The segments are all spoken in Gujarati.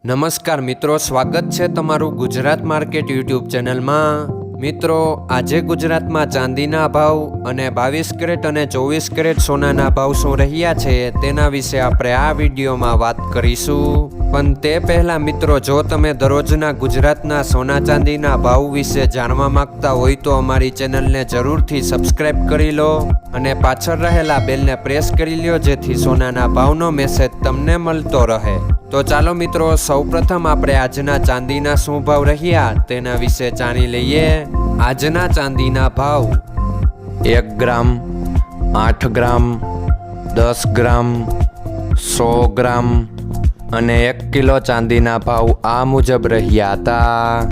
નમસ્કાર મિત્રો, સ્વાગત છે તમારું ગુજરાત માર્કેટ યુટ્યુબ ચેનલમાં। મિત્રો, આજે ગુજરાતમાં ચાંદીના ભાવ અને 22 કેરેટ અને 24 કેરેટ સોનાના ભાવ શું રહ્યા છે તેના વિશે આપણે આ વિડીયોમાં વાત કરીશું। પણ તે પહેલાં મિત્રો, જો તમે દરરોજના ગુજરાતના સોના ચાંદીના ભાવ વિશે જાણવા માંગતા હોય તો અમારી ચેનલને જરૂરથી સબસ્ક્રાઈબ કરી લો અને પાછળ રહેલા બેલને પ્રેસ કરી લ્યો, જેથી સોનાના ભાવનો મેસેજ તમને મળતો રહે। તો ચાલો મિત્રો, સૌપ્રથમ આપણે આજના ચાંદીના શું ભાવ રહ્યા તેના વિશે જાણી લઈએ। આજના ચાંદીના ભાવ 1 ગ્રામ, 8 ગ્રામ, 10 ગ્રામ, 100 ગ્રામ અને 1 કિલો ચાંદીના ભાવ આ મુજબ રહ્યા હતા।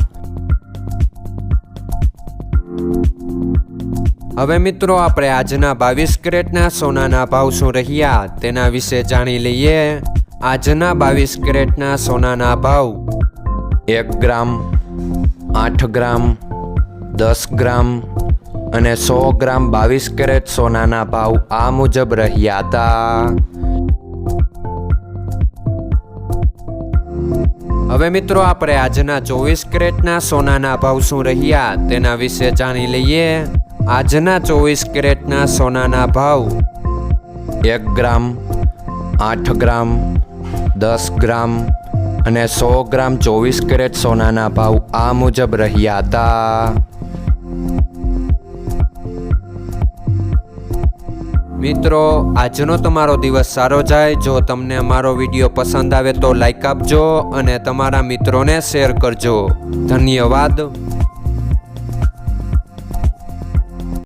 હવે મિત્રો, આપણે આજના 22 કેરેટના સોનાના ભાવ શું રહ્યા તેના વિશે જાણી લઈએ। આજના 22 કેરેટના સોનાના ભાવ 1 ગ્રામ, 8 ગ્રામ, 10 ગ્રામ અને 100 ગ્રામ 22 કેરેટ સોનાના ભાવ આ મુજબ રહ્યા હતા। હવે મિત્રો, આપણે આજના 24 કેરેટના સોનાના ભાવ શું રહ્યા તેના વિશે જાણી લઈએ। આજના 24 કેરેટના સોનાના ભાવ 1 ગ્રામ, 8 ગ્રામ, 10 ગ્રામ અને 100 ગ્રામ 24 કેરેટ સોનાના ભાવ આ મુજબ રહ્યા હતા। મિત્રો, આજનો તમારો દિવસ સારો જાય। જો તમને અમારો વિડીયો પસંદ આવે તો લાઈક આપજો અને તમારા મિત્રોને શેર કરજો। ધન્યવાદ।